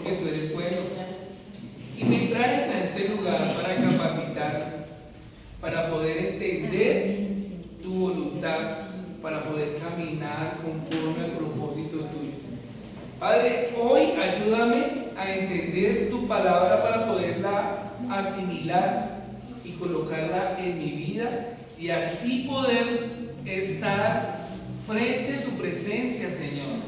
que tú eres bueno. Y me traes a este lugar para capacitar, para poder entender tu voluntad, para poder caminar conforme al propósito tuyo. Padre, hoy ayúdame a entender tu palabra para poderla asimilar y colocarla en mi vida y así poder estar frente a tu presencia, Señor.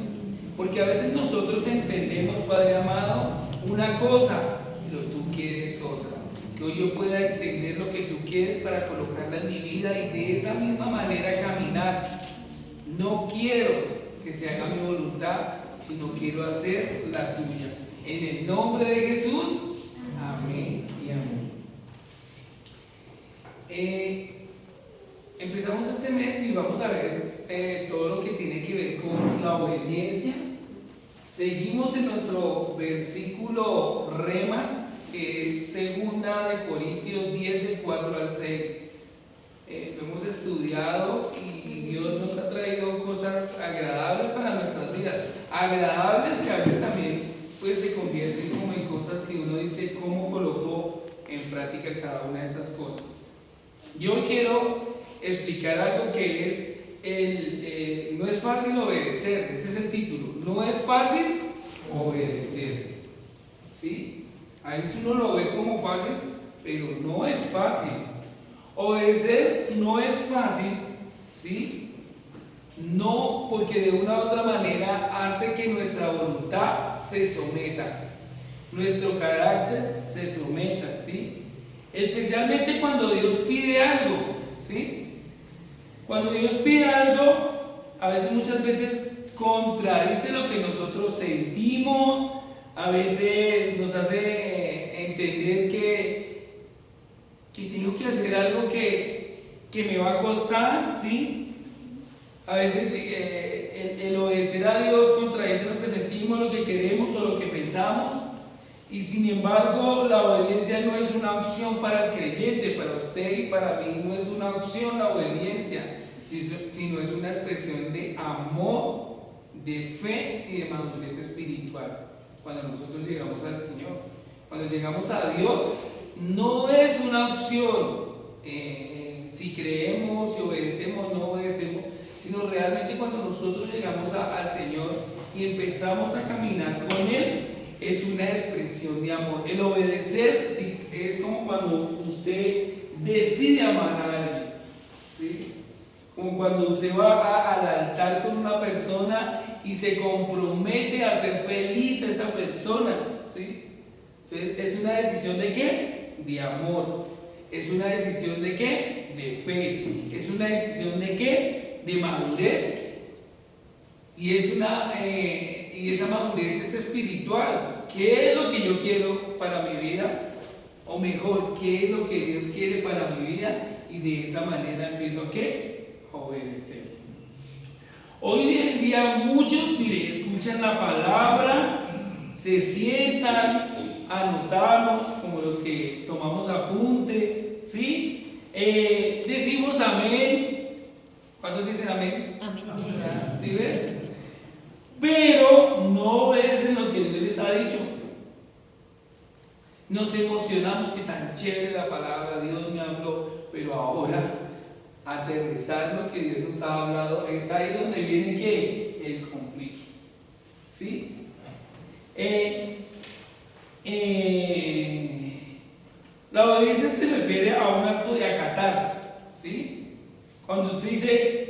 Porque a veces nosotros entendemos, Padre amado, una cosa, pero tú quieres otra. Que hoy yo pueda entender lo que tú quieres para colocarla en mi vida y de esa misma manera caminar. No quiero que se haga mi voluntad, sino quiero hacer la tuya. En el nombre de Jesús, amén y amén. Empezamos este mes y vamos a ver todo lo que tiene que ver con la obediencia. Seguimos en nuestro versículo rema, que es 2 Corintios 10, del 4 al 6. Lo hemos estudiado y Dios nos ha traído cosas agradables para nuestras vidas. Agradables que a veces también pues, se convierten como en cosas que uno dice cómo colocó en práctica cada una de esas cosas. Yo quiero explicar algo que es no es fácil obedecer. Ese es el título. No es fácil obedecer. ¿Sí? A veces uno lo ve como fácil, pero no es fácil. Obedecer no es fácil, ¿sí? No, porque de una u otra manera hace que nuestra voluntad se someta, nuestro carácter se someta, ¿sí? Especialmente cuando Dios pide algo, ¿sí? Cuando Dios pide algo, a veces, muchas veces contradice lo que nosotros sentimos, a veces nos hace entender que tengo que hacer algo que me va a costar, ¿sí? A veces el obedecer a Dios contradice lo que sentimos, lo que queremos o lo que pensamos, y sin embargo la obediencia no es una opción para el creyente, para usted y para mí no es una opción la obediencia, sino es una expresión de amor, de fe y de madurez espiritual. Cuando nosotros llegamos al Señor, cuando llegamos a Dios, no es una opción si creemos, si obedecemos, no obedecemos, sino realmente cuando nosotros llegamos al Señor y empezamos a caminar con Él, es una expresión de amor. El obedecer es como cuando usted decide amar a alguien, ¿sí? Como cuando usted va al altar con una persona y se compromete a hacer feliz a esa persona, ¿sí? Entonces, ¿es una decisión de qué? De amor. ¿Es una decisión de qué? De fe. ¿Es una decisión de qué? De madurez. Y esa madurez es espiritual. ¿Qué es lo que yo quiero para mi vida? O mejor, ¿qué es lo que Dios quiere para mi vida? Y de esa manera empiezo a ¿qué? A obedecer. Hoy en día muchos, mire, escuchan la palabra, se sientan, anotamos, como los que tomamos apunte, ¿sí? Decimos amén. ¿Cuántos dicen amén? Amén. ¿Sí ven? Pero no obedecen lo que Dios les ha dicho. Nos emocionamos, que tan chévere la palabra, Dios me habló, pero ahora aterrizar lo que Dios nos ha hablado, es ahí donde viene ¿qué? El conflicto, ¿sí? La obediencia se refiere a un acto de acatar, ¿sí? Cuando usted dice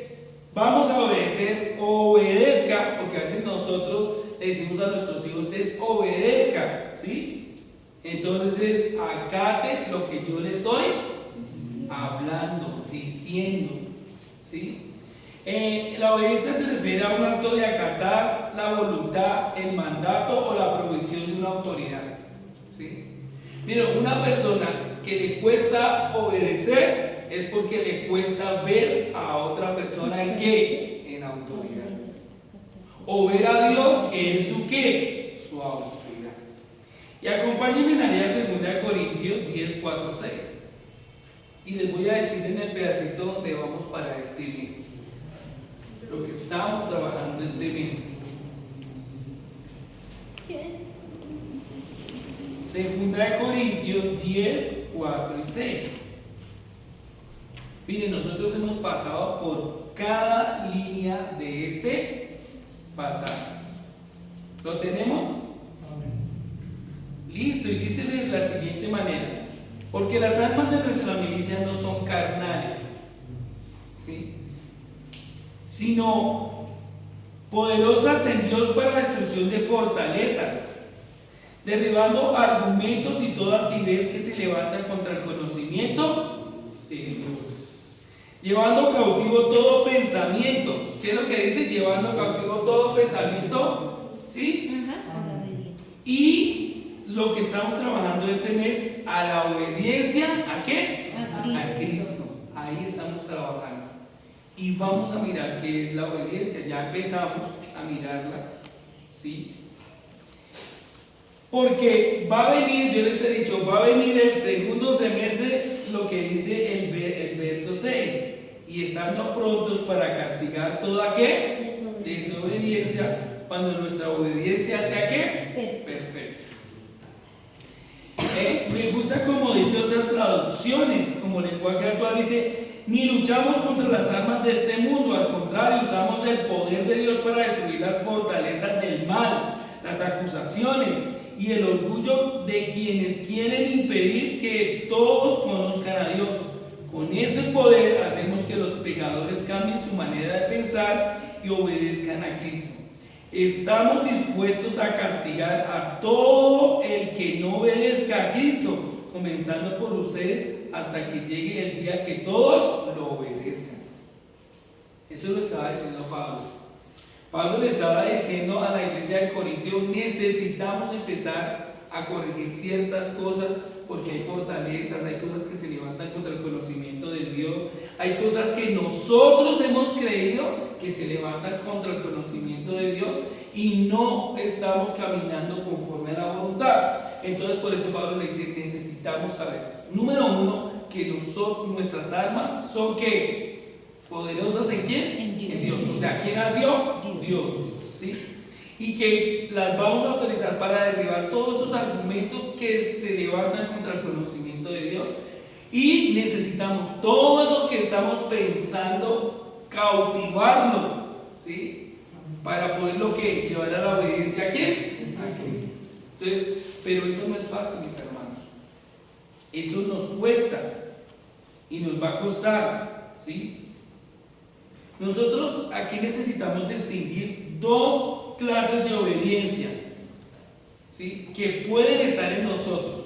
vamos a obedecer, obedezca, porque a veces nosotros le decimos a nuestros hijos es obedezca, ¿sí? Entonces acate lo que yo le estoy hablando, diciendo, ¿sí? La obediencia se refiere a un acto de acatar la voluntad, el mandato o la provisión de una autoridad, ¿sí? Mira, una persona que le cuesta obedecer es porque le cuesta ver a otra persona en qué, en autoridad, o ver a Dios en su qué, su autoridad. Y acompáñenme a leer 2 Corintios 10, 4, 6. Y les voy a decir en el pedacito donde vamos para este mes, lo que estamos trabajando este mes. ¿Qué? Segunda de Corintios 10, 4 y 6. Miren, nosotros hemos pasado por cada línea de este pasaje. ¿Lo tenemos? Listo, y dice de la siguiente manera: porque las armas de nuestra milicia no son carnales, ¿sí?, sino poderosas en Dios para la destrucción de fortalezas, derribando argumentos y toda altivez que se levanta contra el conocimiento de Dios, llevando cautivo todo pensamiento. ¿Qué es lo que dice? Llevando cautivo todo pensamiento, ¿sí? Y lo que estamos trabajando este mes, a la obediencia, ¿a qué? A Cristo. Ahí estamos trabajando. Y vamos a mirar qué es la obediencia. Ya empezamos a mirarla, ¿sí? Porque va a venir, yo les he dicho, va a venir el segundo semestre, lo que dice el verso 6. Y estando prontos para castigar toda ¿qué? Desobediencia, cuando nuestra obediencia sea ¿qué? Perfecta. Me gusta como dice otras traducciones, como lenguaje actual dice: ni luchamos contra las armas de este mundo, al contrario, usamos el poder de Dios para destruir las fortalezas del mal, las acusaciones y el orgullo de quienes quieren impedir que todos conozcan a Dios. Con ese poder hacemos que los pecadores cambien su manera de pensar y obedezcan a Cristo. Estamos dispuestos a castigar a todo el que no obedezca a Cristo, comenzando por ustedes, hasta que llegue el día que todos lo obedezcan. Eso lo estaba diciendo Pablo. Pablo le estaba diciendo a la iglesia de Corintio: necesitamos empezar a corregir ciertas cosas, porque hay fortalezas, hay cosas que se levantan contra el conocimiento de Dios, hay cosas que nosotros hemos creído que se levantan contra el conocimiento de Dios y no estamos caminando conforme a la voluntad. Entonces por eso Pablo le dice: necesitamos saber, número uno, que nuestras armas son ¿qué? Poderosas ¿en quién? En Dios. O sea, ¿quién las dio? Dios, ¿sí? Y que las vamos a utilizar para derribar todos esos argumentos que se levantan contra el conocimiento de Dios. Y necesitamos todo eso que estamos pensando, cautivarlo, ¿sí? Para poderlo ¿qué? Llevar a la obediencia ¿a quién? A Cristo. Entonces, pero eso no es fácil, mis hermanos. Eso nos cuesta y nos va a costar, ¿sí? Nosotros aquí necesitamos distinguir dos clases de obediencia, ¿sí?, que pueden estar en nosotros.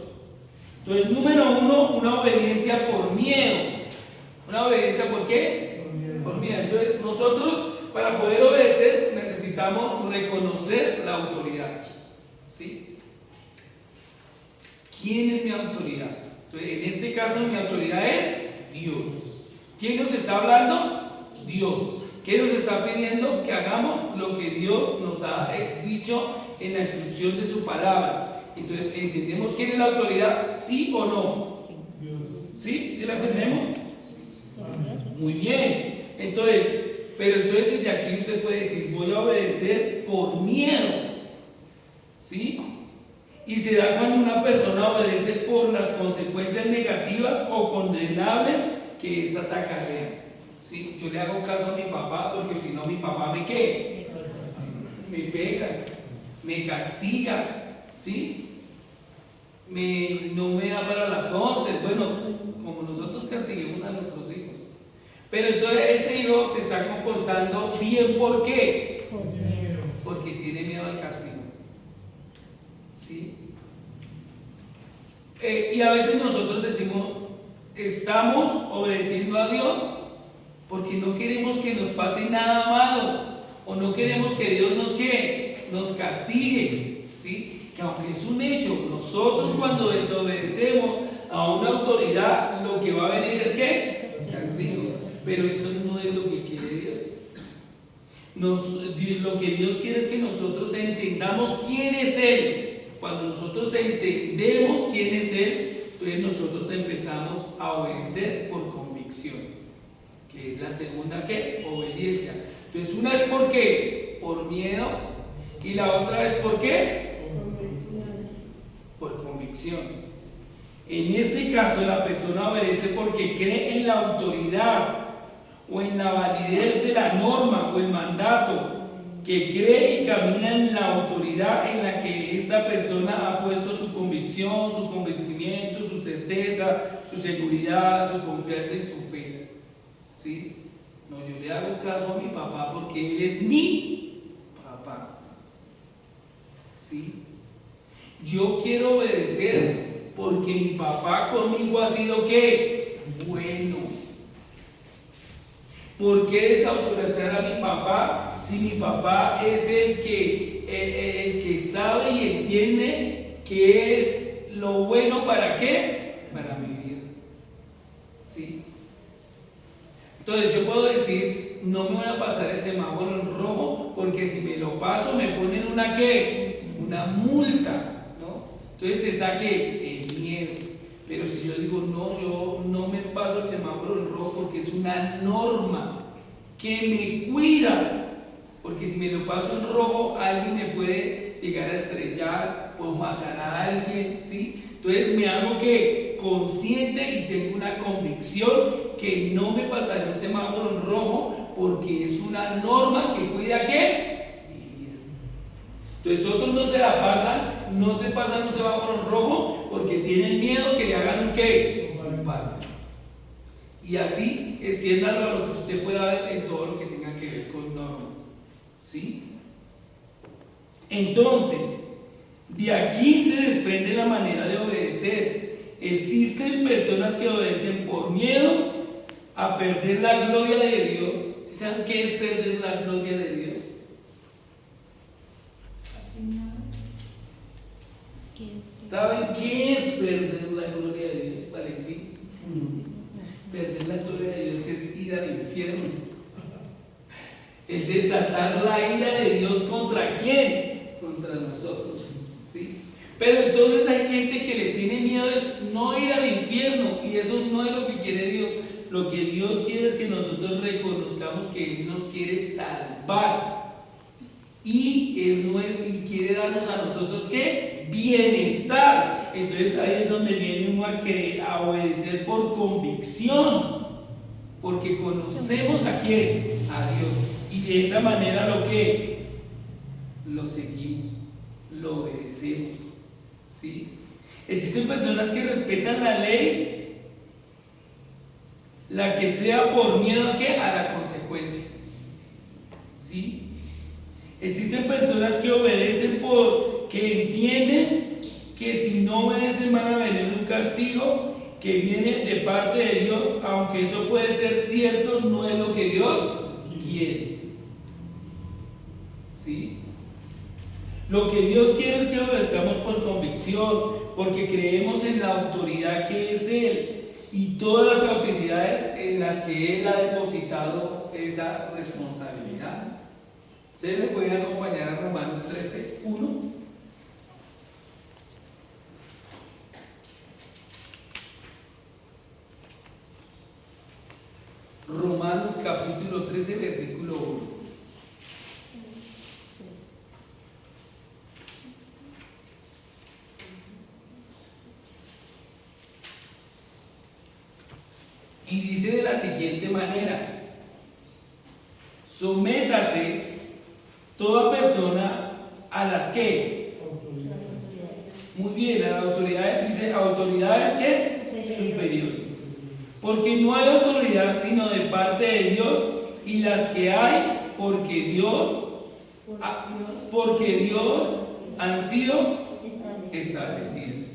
Entonces, número uno, una obediencia por miedo. ¿Una obediencia por qué? Por miedo. Entonces, nosotros, para poder obedecer, necesitamos reconocer la autoridad, ¿sí? ¿Quién es mi autoridad? Entonces, en este caso, mi autoridad es Dios. ¿Quién nos está hablando? Dios. ¿Qué nos está pidiendo? Que hagamos lo que Dios nos ha dicho en la instrucción de su palabra. Entonces, ¿entendemos quién es la autoridad? ¿Sí o no? ¿Sí? ¿Sí la entendemos? Muy bien. Entonces, pero entonces desde aquí usted puede decir: voy a obedecer por miedo, ¿sí? Y se da cuando una persona obedece por las consecuencias negativas o condenables que éstas acarrean. ¿Sí? Yo le hago caso a mi papá, porque si no, mi papá me ¿qué? Me pega, me castiga, ¿sí? No me da para las 11, bueno, como nosotros castiguemos a nuestros hijos. Pero entonces ese hijo se está comportando bien, ¿por qué? Porque tiene miedo al castigo, ¿sí? Y a veces nosotros decimos: estamos obedeciendo a Dios porque no queremos que nos pase nada malo, o no queremos que Dios nos castigue, ¿sí? Que aunque es un hecho, nosotros cuando desobedecemos a una autoridad, lo que va a venir es ¿qué? Castigo. Pero eso no es lo que quiere Dios. Lo que Dios quiere es que nosotros entendamos quién es Él. Cuando nosotros entendemos quién es Él, entonces nosotros empezamos a obedecer por convicción, que es la segunda ¿qué? Obediencia. Entonces, una es ¿por qué? Por miedo, y la otra es ¿por qué? Por convicción. convicción. En este caso, la persona obedece porque cree en la autoridad o en la validez de la norma o el mandato, que cree y camina en la autoridad en la que esta persona ha puesto su convicción, su convencimiento, su certeza, su seguridad, su confianza y su fe. ¿Sí? No, yo le hago caso a mi papá porque él es mi papá. ¿Sí? Yo quiero obedecer porque mi papá conmigo ha sido ¿qué? Bueno. ¿Por qué desautorizar a mi papá si mi papá es el que sabe y entiende qué es lo bueno para qué? Para mi vida. ¿Sí? Entonces yo puedo decir, no me voy a pasar el semáforo en rojo porque si me lo paso me ponen una ¿qué? Una multa, ¿no? Entonces está ¿qué? El miedo. Pero si yo digo, no, yo no me paso el semáforo en rojo porque es una norma que me cuida, porque si me lo paso en rojo alguien me puede llegar a estrellar, puedo matar a alguien, ¿sí? Entonces me hago que consciente y tengo una convicción que no me pasaré un semáforo en rojo porque es una norma que cuida ¿qué? Mi vida. Entonces otros no se la pasan, no se pasan un semáforo en rojo porque tienen miedo que le hagan un ¿qué? Un paro. Y así extiéndalo a lo que usted pueda ver en todo lo que tenga que ver con normas. ¿Sí? Entonces, de aquí se desprende la manera de obedecer. Existen personas que obedecen por miedo a perder la gloria de Dios. ¿Saben qué es perder la gloria de Dios? ¿Saben qué es perder la gloria de Dios, Valentín? Perder la gloria de Dios es ir al infierno. Es desatar la ira de Dios ¿contra quién? Contra nosotros. ¿Sí? Pero entonces hay gente que le tiene miedo es no ir al infierno, y eso no es lo que quiere Dios. Lo que Dios quiere es que nosotros reconozcamos que Él nos quiere salvar y quiere darnos a nosotros ¿qué? Bienestar. Entonces ahí es donde viene uno a obedecer por convicción, porque conocemos a quién, a Dios, y de esa manera lo seguimos, lo obedecemos. ¿Sí? Existen personas que respetan la ley, la que sea por miedo a ¿qué? A la consecuencia. ¿Sí? Existen personas que obedecen porque entienden que si no obedecen van a venir un castigo que viene de parte de Dios, aunque eso puede ser cierto, no es lo que Dios quiere. ¿Sí? Lo que Dios quiere es que obedezcamos por convicción, porque creemos en la autoridad que es Él y todas las autoridades en las que Él ha depositado esa responsabilidad. Ustedes me pueden acompañar a Romanos 13:1. Romanos capítulo 13, versículo 1. Y dice de la siguiente manera: sométase toda persona a las que, muy bien, a las autoridades, dice autoridades que superiores, porque no hay autoridad sino de parte de Dios, y las que hay porque Dios han sido establecidas.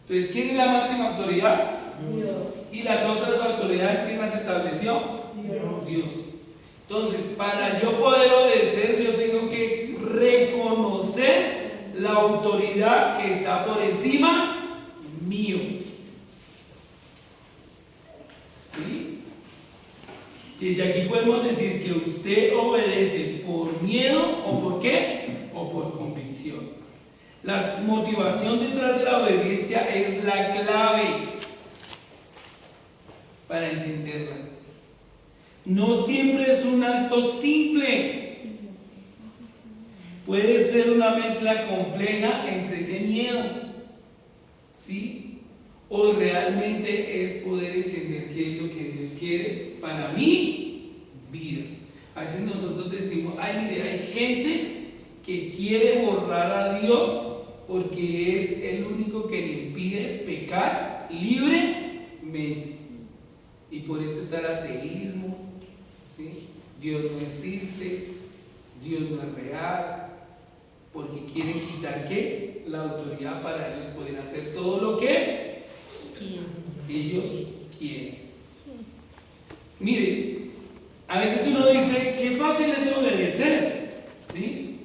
Entonces, ¿quién es la máxima autoridad? Dios. ¿Y las otras autoridades quién las estableció? Dios. Entonces, para yo poder obedecer, yo tengo que reconocer la autoridad que está por encima mío. ¿Sí? Y de aquí podemos decir que usted obedece por miedo o por qué, o por convicción. La motivación detrás de la obediencia es la clave para entenderla. No siempre es un acto simple. Puede ser una mezcla compleja entre ese miedo, ¿sí? ¿O realmente es poder entender qué es lo que Dios quiere para mi vida? A veces nosotros decimos, ay, mire, hay gente que quiere borrar a Dios porque es el único que le impide pecar libremente. Y por eso está el ateísmo, ¿sí? Dios no existe, Dios no es real, porque quieren quitar ¿qué? La autoridad para ellos poder hacer todo lo que ellos quieren. Mire, a veces uno dice, qué fácil es obedecer, ¿sí?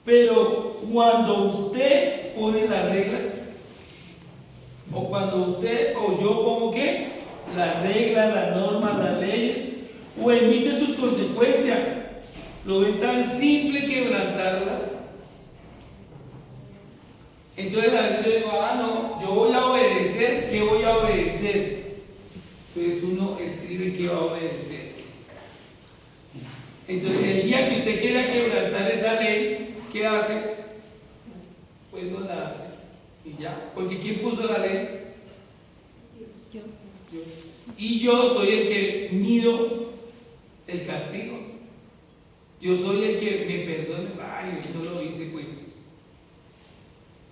Pero cuando usted pone las reglas, o cuando usted o yo pongo ¿qué? Las reglas, las normas, las leyes, o emite sus consecuencias, lo ven tan simple quebrantarlas. Entonces a veces yo digo, no, yo voy a obedecer, ¿qué voy a obedecer? Entonces uno escribe qué va a obedecer. Entonces el día que usted quiera quebrantar esa ley, ¿qué hace? Pues no la hace. Y ya, porque ¿quién puso la ley? Yo. Y yo soy el que mido el castigo. Yo soy el que me perdona. Ay, eso lo hice, pues.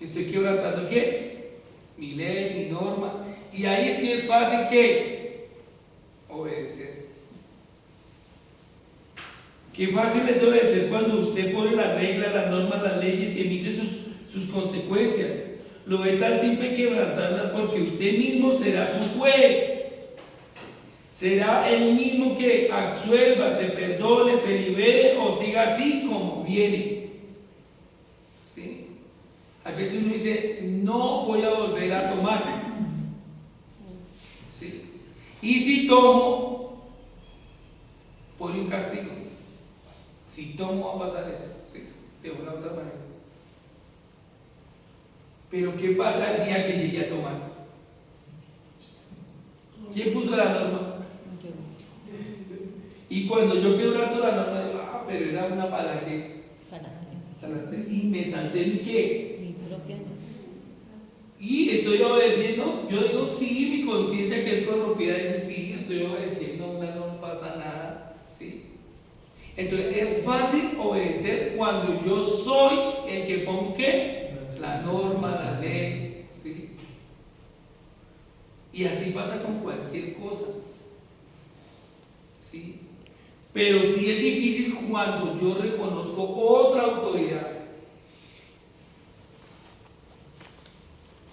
Estoy quebrantando ¿qué? Mi ley, mi norma. Y ahí sí es fácil ¿qué? Obedecer. Qué fácil es obedecer cuando usted pone las reglas, las normas, las leyes y emite sus consecuencias. Lo ve tan simple quebrantarlas porque usted mismo será su juez. Será el mismo que absuelva, se perdone, se libere o siga así como viene. ¿Sí? A veces uno dice, no voy a volver a tomar. ¿Sí? Y si tomo, pone un castigo. Si tomo va a pasar eso, ¿sí? De una u otra manera. Pero ¿qué pasa el día que llegue a tomar? ¿Quién puso la norma? Y cuando yo quebranto la norma, digo, pero era una para qué. Para hacer. Y me salté mi qué. Mi propia norma. Y estoy obedeciendo. Yo digo, sí, mi conciencia que es corrompida dice, sí, estoy obedeciendo, no pasa nada. ¿Sí? Entonces es fácil obedecer cuando yo soy el que pongo ¿qué? La norma, la ley, ¿sí? Y así pasa con cualquier cosa, ¿sí? Pero sí es difícil cuando yo reconozco otra autoridad,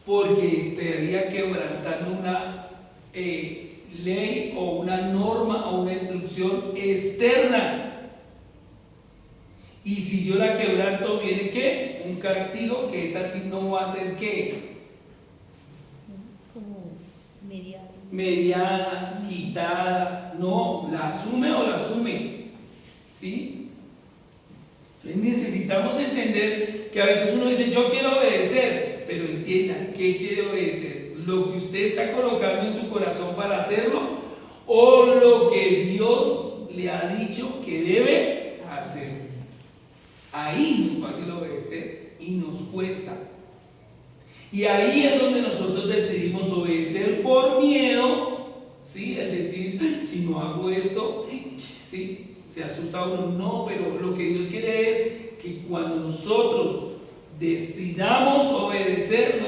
porque estaría quebrantando una ley o una norma o una instrucción externa. Y si yo la quebranto, viene ¿qué? Un castigo que es así, no va a ser ¿qué? Como mediada, quitada. No, la asume o la asume. ¿Sí? Entonces necesitamos entender que a veces uno dice, yo quiero obedecer, pero entiendan, ¿qué quiere obedecer? ¿Lo que usted está colocando en su corazón para hacerlo? ¿O lo que Dios le ha dicho que debe hacer? Ahí no es fácil obedecer y nos cuesta. Y ahí es donde nosotros decidimos obedecer por miedo, ¿sí? Es decir, si no hago esto, ¿sí? Se asusta uno. No, pero lo que Dios quiere es que cuando nosotros decidamos obedecer,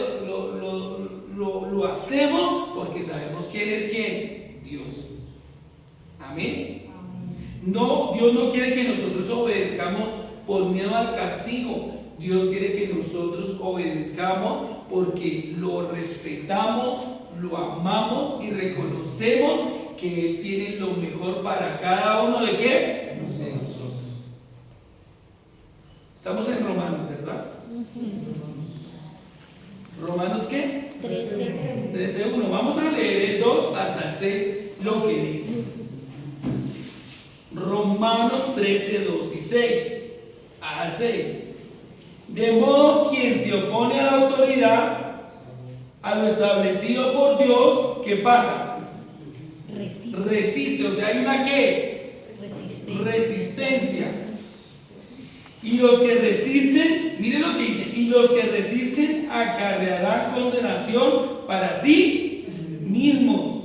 lo hacemos porque sabemos quién es quién, Dios. Amén. No, Dios no quiere que nosotros obedezcamos por miedo al castigo. Dios quiere que nosotros obedezcamos porque lo respetamos, lo amamos y reconocemos que Él tiene lo mejor para cada uno de ¿qué? De nosotros. Estamos en Romanos, ¿verdad? ¿Romanos qué? 13:1. Vamos a leer el 2 hasta el 6, lo que dice. Romanos 13, 2 y 6 al 6. De modo quien se opone a la autoridad, a lo establecido por Dios, ¿qué pasa? Resiste, o sea, hay una ¿qué? Resistencia. Y los que resisten, miren lo que dice, y los que resisten acarrearán condenación condenación para sí mismos.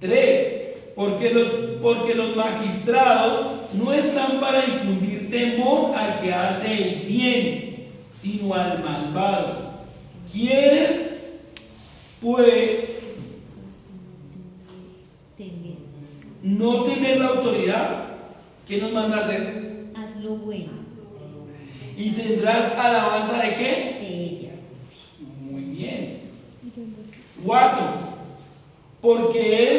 3. Porque los magistrados no están para infundir temor al que hace el bien, sino al malvado. ¿Quieres, pues, no temer la autoridad? ¿Qué nos manda a hacer? Haz lo bueno. ¿Y tendrás alabanza de qué? De ella. Muy bien. 4. Porque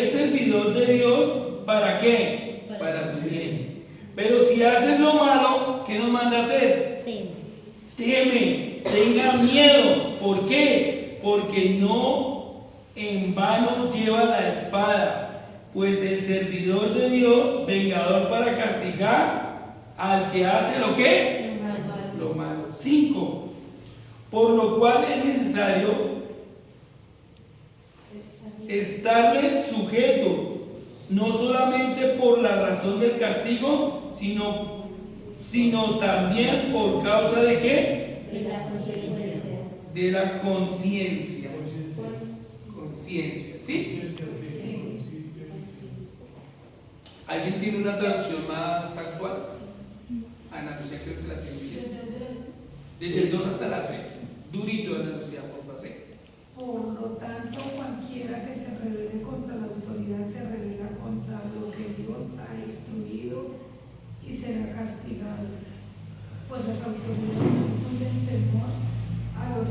es servidor de Dios, ¿para qué? Para tu bien. Pero si haces lo malo, ¿qué nos manda a hacer? Teme, tenga miedo. ¿Por qué? Porque no en vano lleva la espada, pues el servidor de Dios, vengador para castigar al que hace lo que? Lo malo. 5. Por lo cual es necesario estarle sujeto, no solamente por la razón del castigo, sino también por causa de qué? De la conciencia. Conciencia, ¿sí? ¿Alguien tiene una traducción más actual? Ana Lucía, creo que la tiene. Desde el 2 hasta la 6. Durito, Ana Lucía, por favor. Por lo tanto, cualquiera que se rebele contra la autoridad se rebela contra lo que Dios ha instruido y será castigado. Pues las autoridades no infunden temor a lo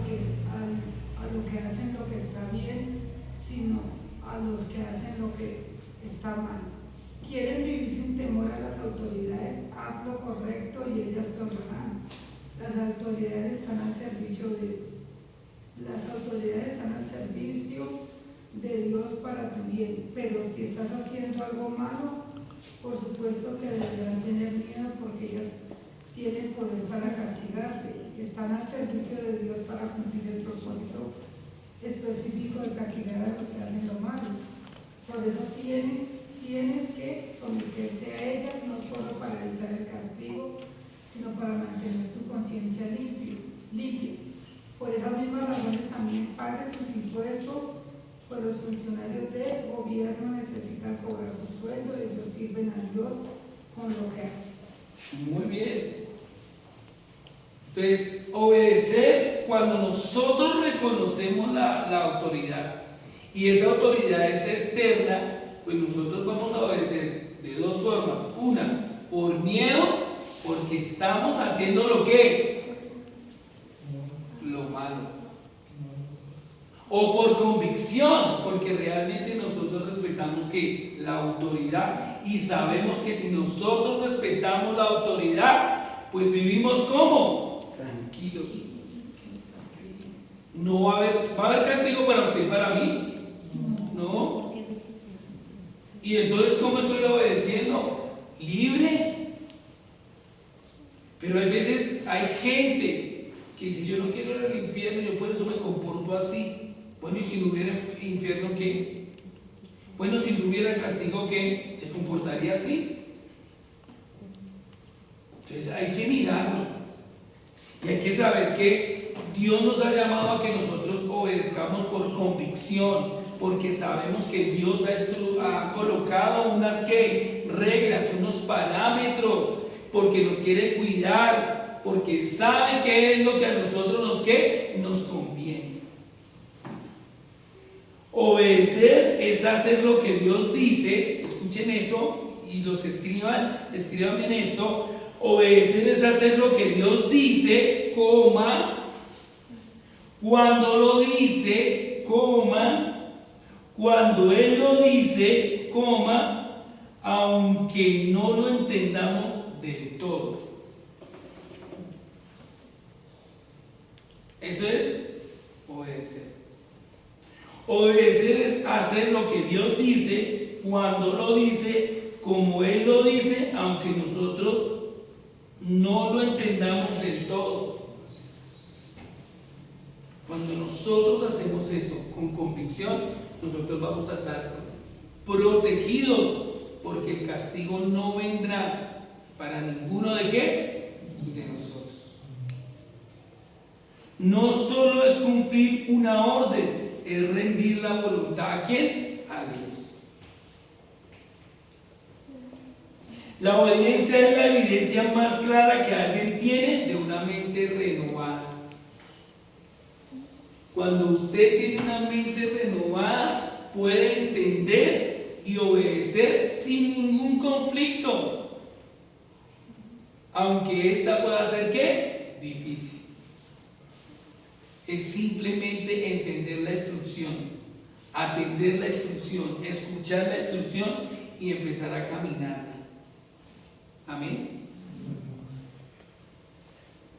que hacen lo que está bien, sino a los que hacen lo que está mal. Quieren vivir sin temor a las autoridades, haz lo correcto y ellas te honrarán. Las autoridades están al servicio de Dios para tu bien, pero si estás haciendo algo malo, por supuesto que deberán tener miedo porque ellas tienen poder para castigarte. Están al servicio de Dios para cumplir el propósito específico de castigar a los que hacen lo malo. Por eso tienes que someterte a ellas, no solo para evitar el castigo, sino para mantener tu conciencia limpia. Por esas mismas razones también paguen sus impuestos, pues los funcionarios del gobierno necesitan cobrar su sueldo y ellos sirven a Dios con lo que hacen. Muy bien. Entonces, obedecer cuando nosotros reconocemos la autoridad y esa autoridad es externa, pues nosotros vamos a obedecer de dos formas. Una, por miedo, porque estamos haciendo lo malo. O por convicción, porque realmente nosotros respetamos que la autoridad y sabemos que si nosotros respetamos la autoridad, pues vivimos como tranquilos. No va a haber castigo para usted y para mí. No. Y entonces, ¿cómo estoy obedeciendo? Libre. Pero hay veces, hay gente que dice, yo no quiero ir al infierno, yo por eso me comporto así. Bueno, y si no hubiera infierno, ¿qué? Bueno, si no hubiera castigo, ¿qué? ¿Se comportaría así? Entonces hay que mirarlo. Y hay que saber que Dios nos ha llamado a que nosotros obedezcamos por convicción, porque sabemos que Dios ha colocado unas reglas, unos parámetros, porque nos quiere cuidar, porque sabe qué es lo que a nosotros nos conviene. Obedecer es hacer lo que Dios dice. Escuchen eso, y los que escriban bien esto. Obedecer es hacer lo que Dios dice, cuando lo dice, cuando Él lo dice, aunque no lo entendamos del todo. Eso es obedecer. Obedecer es hacer lo que Dios dice, cuando lo dice, como Él lo dice, aunque nosotros no lo entendamos del todo. Cuando nosotros hacemos eso con convicción, nosotros vamos a estar protegidos, porque el castigo no vendrá para ninguno de nosotros. no solo es cumplir una orden, es rendir la voluntad ¿a quién? A Dios. La obediencia es la evidencia más clara que alguien tiene de una mente renovada. Cuando usted tiene una mente renovada, puede entender y obedecer sin ningún conflicto, aunque esta pueda ser ¿qué? Difícil. Es simplemente entender la instrucción, atender la instrucción, escuchar la instrucción y empezar a caminar. Amén.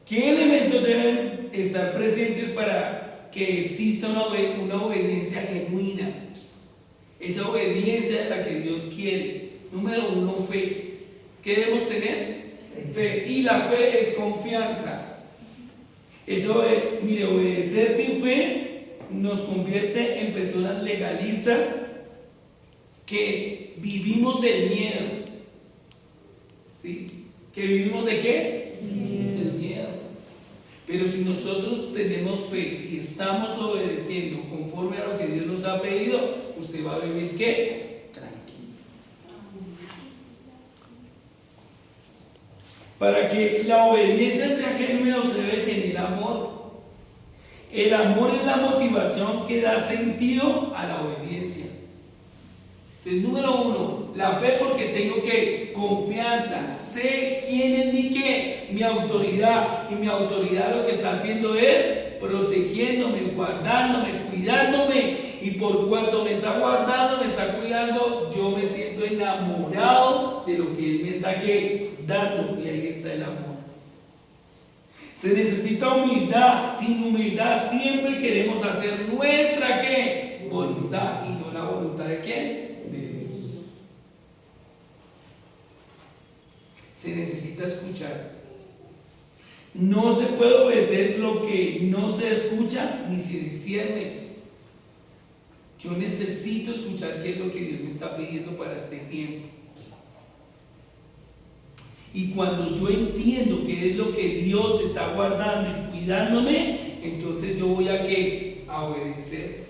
¿Qué elementos deben estar presentes para que exista una obediencia genuina? Esa obediencia es la que Dios quiere. Número 1, fe. ¿Qué debemos tener? Fe. Y la fe es confianza. Eso es, mire, obedecer sin fe nos convierte en personas legalistas que vivimos del miedo. ¿Sí? ¿Que vivimos de qué? Del miedo. Pero si nosotros tenemos fe y estamos obedeciendo conforme a lo que Dios nos ha pedido, usted va a vivir ¿qué? Tranquilo. Para que la obediencia sea genuina, usted debe tener amor. El amor es la motivación que da sentido a la obediencia. Entonces, número 1, la fe, porque tengo que confianza, sé quién es mi autoridad, y mi autoridad lo que está haciendo es protegiéndome, guardándome, cuidándome, y por cuanto me está guardando, me está cuidando, yo me siento enamorado de lo que Él me está dando, y ahí está el amor. Se necesita humildad. Sin humildad siempre queremos hacer nuestra ¿qué? Voluntad, y no la voluntad de ¿quién? De Dios. Se necesita escuchar. No se puede obedecer lo que no se escucha ni se discierne. Yo necesito escuchar qué es lo que Dios me está pidiendo para este tiempo. Y cuando yo entiendo qué es lo que Dios está guardando y cuidándome, entonces yo voy a ¿qué? A obedecer.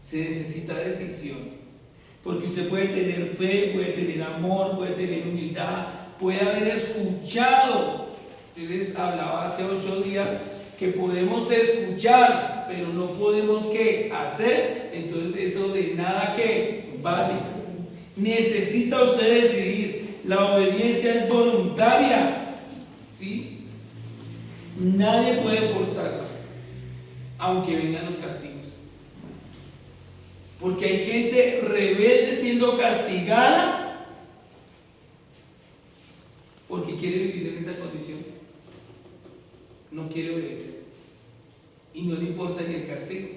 Se necesita decisión. Porque usted puede tener fe, puede tener amor, puede tener humildad, puede haber escuchado. Yo les hablaba hace 8 días que podemos escuchar, pero no podemos ¿qué? Hacer. Entonces eso de nada ¿qué? Vale. Necesita usted decidir. La obediencia es voluntaria, ¿sí? Nadie puede forzarla, aunque vengan los castigos. Porque hay gente rebelde siendo castigada porque quiere vivir en esa condición. No quiere obedecer. Y no le importa ni el castigo.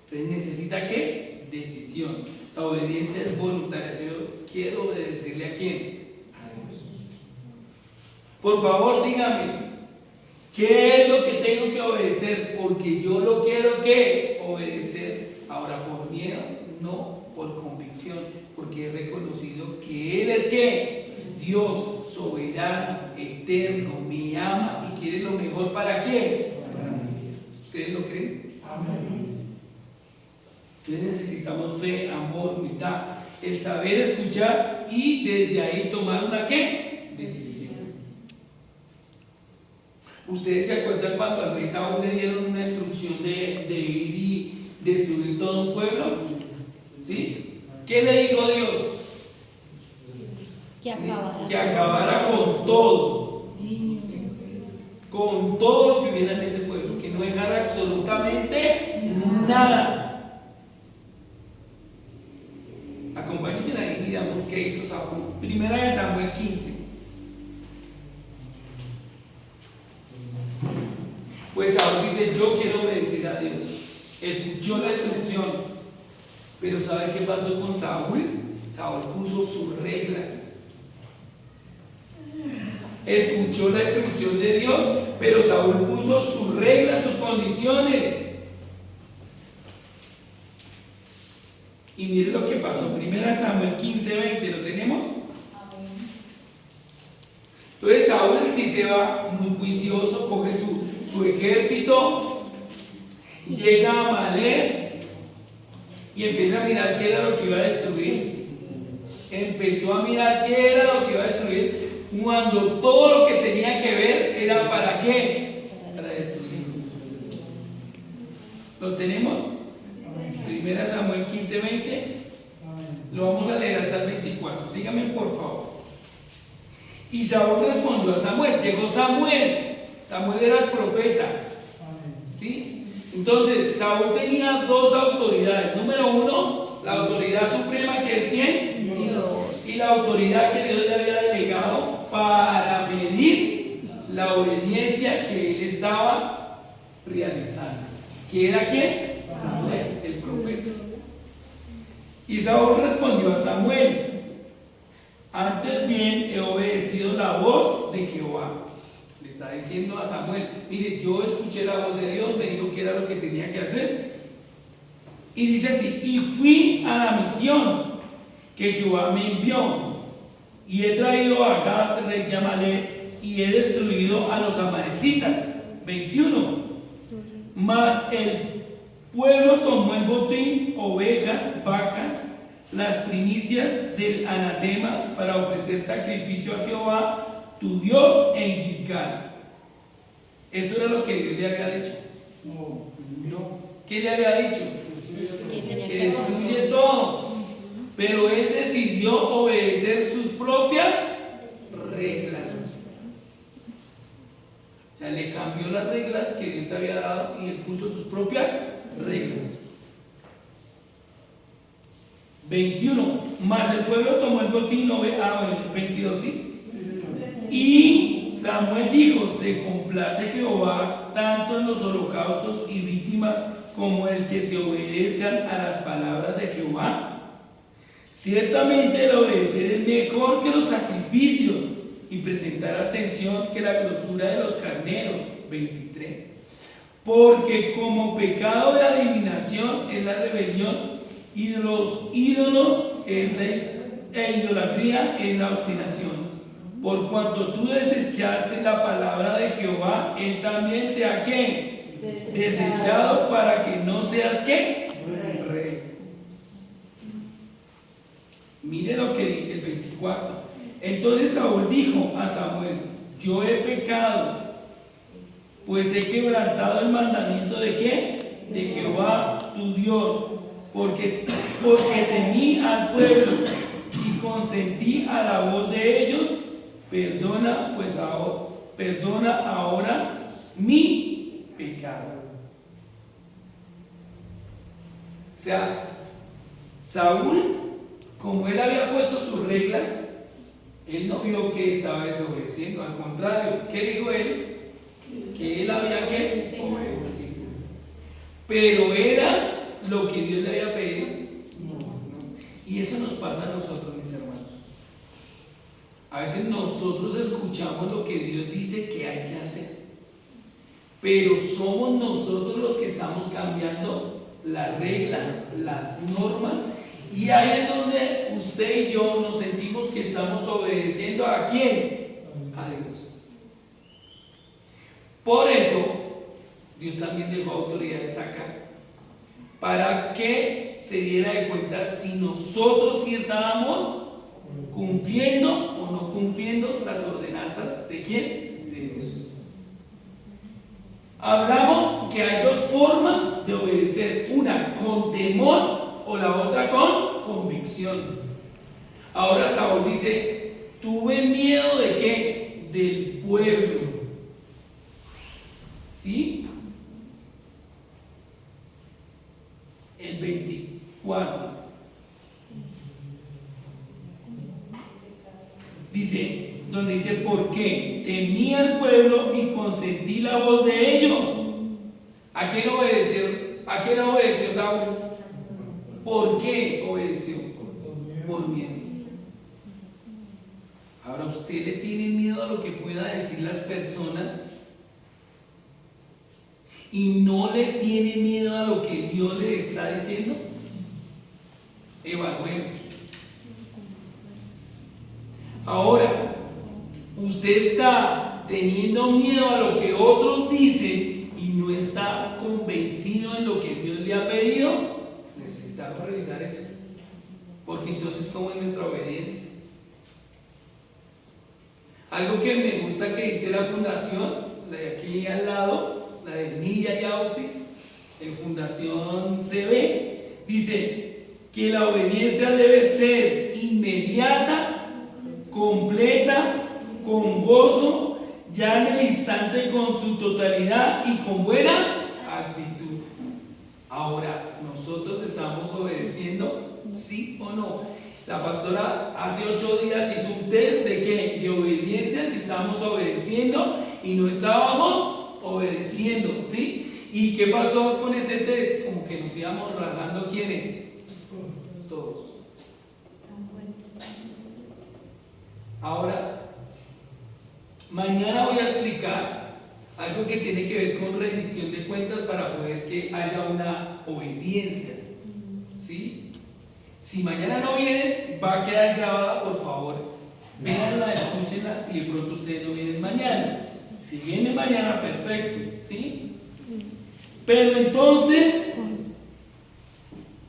Entonces necesita ¿qué? Decisión. La obediencia es voluntaria. Yo quiero obedecerle ¿a quién? A Dios. Por favor, dígame, ¿qué es lo que tengo que obedecer? Porque yo lo quiero ¿qué? Obedecer. Ahora, por miedo, no por convicción, porque he reconocido que Él es ¿qué? Dios soberano, eterno, me ama y quiere lo mejor ¿para quién? Para mi vida. ¿Ustedes lo creen? Amén. Entonces necesitamos fe, amor, humildad, el saber escuchar y desde ahí tomar una ¿qué? Decisión. ¿Ustedes se acuerdan cuando al rey Saúl le dieron una instrucción de ir y destruir todo un pueblo? ¿Sí? ¿Qué le dijo Dios? Que acabara con todo lo que hubiera en ese pueblo, que no dejara absolutamente nada. Acompáñenme ahí y miramos qué hizo Saúl. Primera de Samuel 15. Pues Saúl dice: yo quiero obedecer a Dios. Escuchó la instrucción, pero ¿sabe qué pasó con Saúl? Saúl puso sus reglas. Escuchó la instrucción de Dios, pero Saúl puso sus reglas, sus condiciones. Y mire lo que pasó. Primera Samuel 15:20, ¿lo tenemos? Entonces Saúl se va muy juicioso, coge su ejército, llega a Amalek y empieza a mirar qué era lo que iba a destruir. Empezó a mirar qué era lo que iba a destruir, cuando todo lo que tenía que ver era para qué, para destruir. ¿Lo tenemos? Primera Samuel 15:20. Lo vamos a leer hasta el 24. Síganme por favor. Y Saúl respondió a Samuel. Llegó Samuel. Samuel era el profeta. ¿Sí? Entonces, Saúl tenía dos autoridades. Número uno, la autoridad suprema, que es ¿quién? Dios. Y la autoridad que Dios le había delegado para medir la obediencia que él estaba realizando. ¿Que era quién? Samuel, el profeta. Y Saúl respondió a Samuel: antes bien he obedecido la voz de Jehová. Le está diciendo a Samuel: mire, yo escuché la voz de Dios, me dijo que era lo que tenía que hacer. Y dice así: y fui a la misión que Jehová me envió, y he traído a Agag, rey de Amalek, y he destruido a los amalecitas. 21. Mas el pueblo tomó el botín, ovejas, vacas, las primicias del anatema, para ofrecer sacrificio a Jehová tu Dios en Gilgal. Eso era lo que Dios le había dicho. ¿Qué le había dicho? Que destruye todo. Pero él decidió obedecer sus propias reglas. O sea, le cambió las reglas que Dios había dado y él puso sus propias reglas. 21. Mas el pueblo tomó el botín, 22, ¿sí? Y Samuel dijo: se complace Jehová tanto en los holocaustos y víctimas como el que se obedezcan a las palabras de Jehová. Ciertamente el obedecer es mejor que los sacrificios, y presentar atención que la grosura de los carneros. 23. Porque como pecado de adivinación es la rebelión, y de los ídolos es la idolatría es la obstinación. Por cuanto tú desechaste la palabra de Jehová, él también te ha ¿qué? Desechado, para que no seas ¿qué? Rey. Mire lo que dice el 24. Entonces Saúl dijo a Samuel: yo he pecado, pues he quebrantado el mandamiento de ¿qué? De Jehová tu Dios, porque temí al pueblo y consentí a la voz de ellos. Perdona ahora mi pecado. O sea, Saúl, como él había puesto sus reglas, él no vio que estaba desobedeciendo. Al contrario, ¿qué dijo él? Que él había que obedecer. Pero era lo que Dios le había pedido. Y eso nos pasa a nosotros, mis hermanos. A veces nosotros escuchamos lo que Dios dice que hay que hacer, pero somos nosotros los que estamos cambiando la regla, las normas, y ahí es donde usted y yo nos sentimos que estamos obedeciendo ¿a quién? A Dios. Por eso Dios también dejó autoridades acá, para que se diera de cuenta si nosotros sí estábamos cumpliendo o no cumpliendo las ordenanzas ¿de quién? De Dios. Hablamos que hay dos formas de obedecer: una con temor o la otra con convicción. Ahora Saúl dice: tuve miedo ¿de qué? Del pueblo. ¿Sí? El 24 dice, donde dice: ¿por qué? Temí al pueblo y consentí la voz de ellos. ¿A quién obedeció? ¿A quién obedeció Saúl? ¿Por qué obedeció? Por miedo. Ahora, ¿usted le tiene miedo a lo que pueda decir las personas? ¿Y no le tiene miedo a lo que Dios le está diciendo? Evaluemos. Ahora, usted está teniendo miedo a lo que otros dicen y no está convencido en lo que Dios le ha pedido, necesitamos revisar eso. Porque entonces, ¿cómo es nuestra obediencia? Algo que me gusta que dice la fundación, la de aquí al lado, la de Nidia y Auxi, en Fundación CB, dice que la obediencia debe ser inmediata, completa, con gozo, ya en el instante con su totalidad y con buena actitud. Ahora, ¿nosotros estamos obedeciendo? ¿Sí o no? La pastora hace 8 días hizo un test de ¿qué? De obediencia, si estábamos obedeciendo y no estábamos obedeciendo, ¿sí? ¿Y qué pasó con ese test? Como que nos íbamos rajando, ¿quiénes? Todos. Ahora, mañana voy a explicar algo que tiene que ver con rendición de cuentas para poder que haya una obediencia, ¿sí? Si mañana no vienen, va a quedar grabada, por favor. Véanla, escúchenla si de pronto ustedes no vienen mañana. Si vienen mañana, perfecto, ¿sí? Pero entonces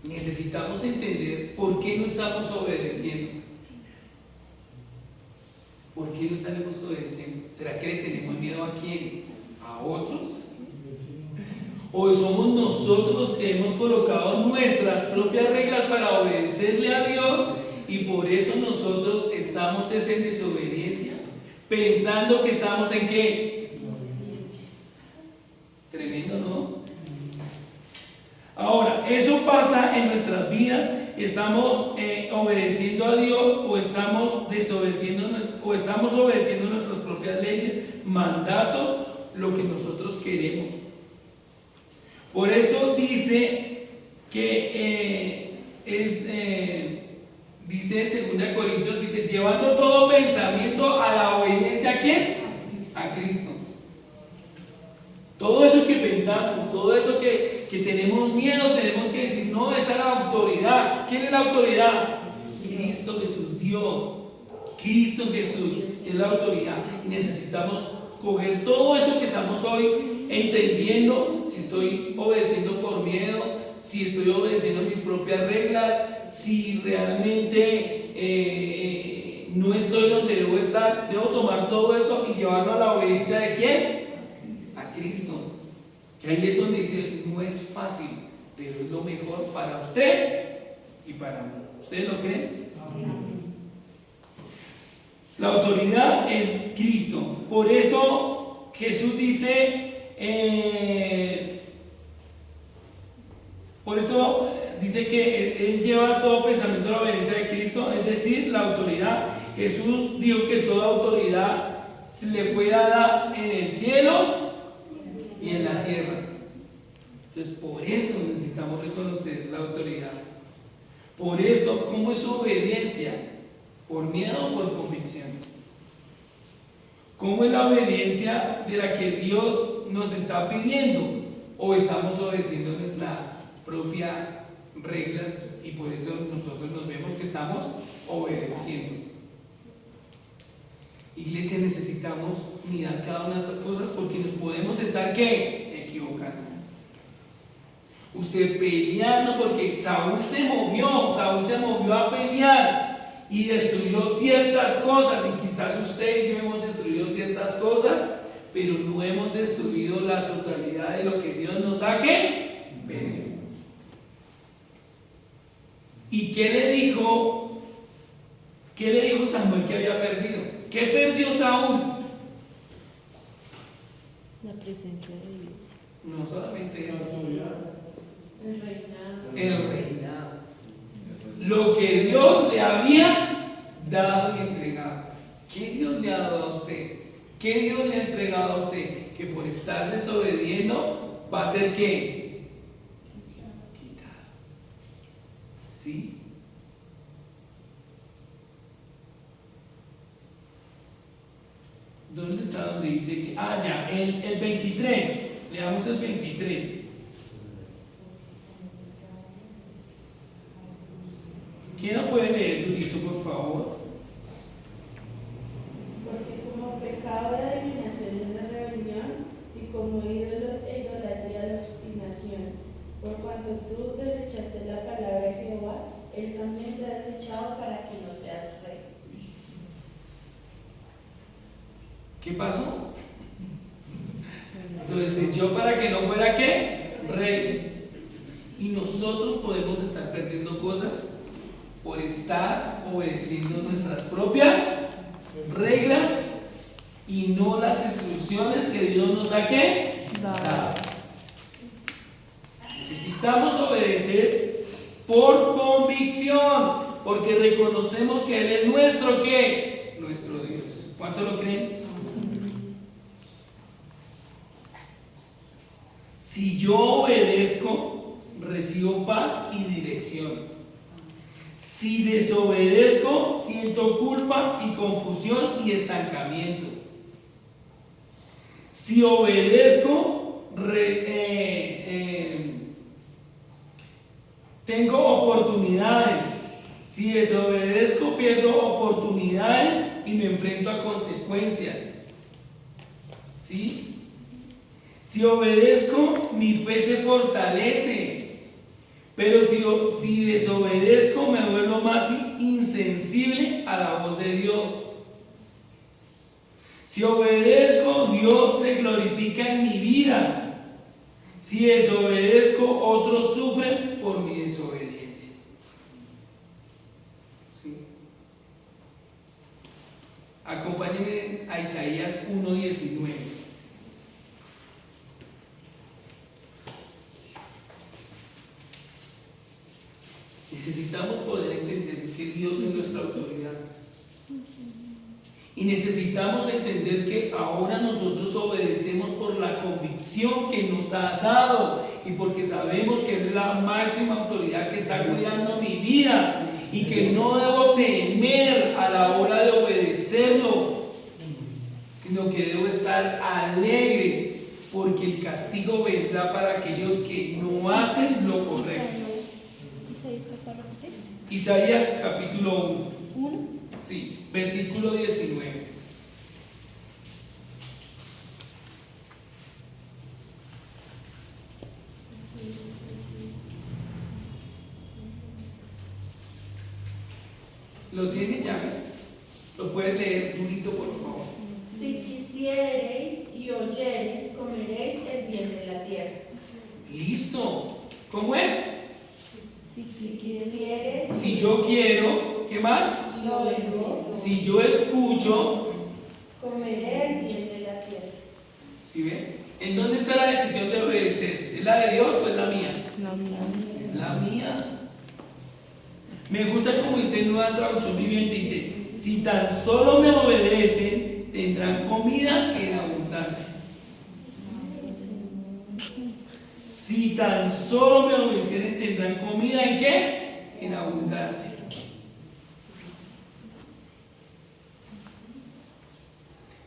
necesitamos entender por qué no estamos obedeciendo. ¿Por qué no estamos obedeciendo? ¿Será que le tenemos miedo a quién? ¿A otros? ¿O somos nosotros los que hemos colocado nuestras propias reglas para obedecerle a Dios y por eso nosotros estamos en desobediencia? Pensando que estamos en qué? Tremendo, ¿no? Ahora, eso pasa en nuestras vidas. ¿Estamos obedeciendo a Dios o estamos desobedeciendo o estamos obedeciendo nuestras propias leyes, mandatos, lo que nosotros queremos? Por eso dice que dice 2 Corintios, dice, llevando todo pensamiento a la obediencia, ¿a quién? A Cristo. Todo eso que pensamos, todo eso que tenemos miedo, tenemos que decir, no, esa es la autoridad. ¿Quién es la autoridad? Cristo Jesús, Dios. Cristo Jesús es la autoridad. Y necesitamos coger todo eso que estamos hoy entendiendo, si estoy obedeciendo por miedo, si estoy obedeciendo mis propias reglas, si realmente no estoy donde debo estar. Debo tomar todo eso y llevarlo a la obediencia ¿de quién? A Cristo. Que ahí es donde dice, no es fácil, pero es lo mejor para usted y para mí. ¿Ustedes lo creen? La autoridad es Cristo. Por eso Jesús dice, que Él lleva todo pensamiento a la obediencia de Cristo, es decir, la autoridad. Jesús dijo que toda autoridad le fue dada en el cielo y en la tierra. Entonces, por eso necesitamos reconocer la autoridad. Por eso, ¿cómo es su obediencia? ¿Por miedo o por convicción? ¿Cómo es la obediencia de la que Dios nos está pidiendo? ¿O estamos obedeciendo nuestras propias reglas y por eso nosotros nos vemos que estamos obedeciendo? Iglesia, necesitamos mirar cada una de estas cosas porque nos podemos estar ¿qué? Equivocando. Usted peleando porque Saúl se movió a pelear y destruyó ciertas cosas, y quizás usted y yo hemos destruido ciertas cosas, pero no hemos destruido la totalidad de lo que Dios nos ha pedido. ¿Y qué le dijo Samuel que había perdido? ¿Qué perdió Saúl? La presencia de Dios. No solamente eso, El reinado. el reinado. Lo que Dios le había dado y entregado. ¿Qué Dios le ha dado a usted? ¿Qué Dios le ha entregado a usted? Que por estar desobediendo va a ser ¿qué? Quitado. ¿Sí? ¿Dónde está donde dice que? Ah, ya, el 23. Leamos el 23. ¿Quién no puede leer tu por favor? Porque como pecado de adivinación Por cuanto tú desechaste la palabra de Jehová, él también te ha desechado para que no seas rey. ¿Qué pasó? Lo desechó para que no fuera ¿qué? Rey. Y nosotros podemos estar perdiendo cosas por estar obedeciendo nuestras propias reglas y no las instrucciones que Dios nos ha ¿qué? Dado. Necesitamos obedecer por convicción, porque reconocemos que Él es nuestro ¿qué? Nuestro Dios. ¿Cuánto lo creen? Si yo obedezco, recibo paz y dirección. Si desobedezco, siento culpa y confusión y estancamiento. Si obedezco, tengo oportunidades. Si desobedezco, pierdo oportunidades y me enfrento a consecuencias. ¿Sí? Si obedezco, mi fe se fortalece. Pero si desobedezco, me vuelvo más insensible a la voz de Dios. Si obedezco, Dios se glorifica en mi vida. Si desobedezco, otros sufren por mi desobediencia. ¿Sí? Acompáñenme a Isaías 1:19. Necesitamos poder entender que Dios es nuestra autoridad. Y necesitamos entender que ahora nosotros obedecemos por la convicción que nos ha dado y porque sabemos que es la máxima autoridad que está cuidando mi vida y que no debo temer a la hora de obedecerlo, sino que debo estar alegre porque el castigo vendrá para aquellos que no hacen lo correcto. Isaías capítulo 1. Sí, versículo 19. ¿Lo tiene ya? ¿Lo puedes leer durito, por favor? Si quisiereis y oyereis, comeréis el bien de la tierra. Listo. ¿Cómo es? Si quisieres Si yo quiero, ¿qué más? y oigo, Si yo escucho, comeré el bien de la tierra. ¿sí ven? ¿En dónde está la decisión de obedecer? ¿Es la de Dios o es la mía? La mía. Es la mía. Me gusta como dice en Nueva Traducción Viviente, dice, si tan solo me obedecen, tendrán comida en abundancia. Si tan solo me obedecen, tendrán comida ¿en qué? En abundancia.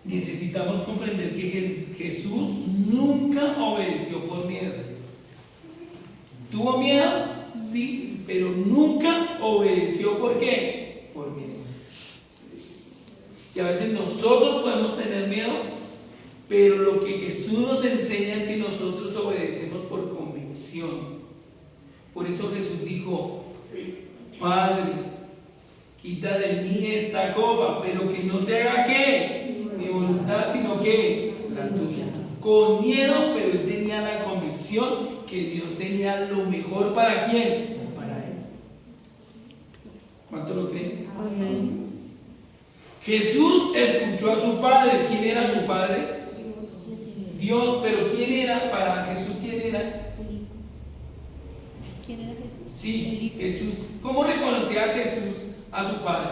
Necesitamos comprender que Jesús nunca obedeció por miedo. ¿Tuvo miedo? Sí, pero nunca obedeció. ¿Por qué? Por miedo. Y a veces nosotros podemos tener miedo, pero lo que Jesús nos enseña es que nosotros obedecemos por convicción. Por eso Jesús dijo, Padre, quita de mí esta copa, pero que no se haga ¿qué? Mi voluntad, sino que la tuya. Con miedo, pero él tenía la convicción que Dios tenía lo mejor para quién, para él. ¿Cuánto lo creen? Amén. Jesús escuchó a su padre. ¿Quién era su padre? Dios. Pero ¿quién era para Jesús? ¿Quién era? ¿Quién era Jesús? Sí, Jesús. ¿Cómo reconocía a Jesús a su padre?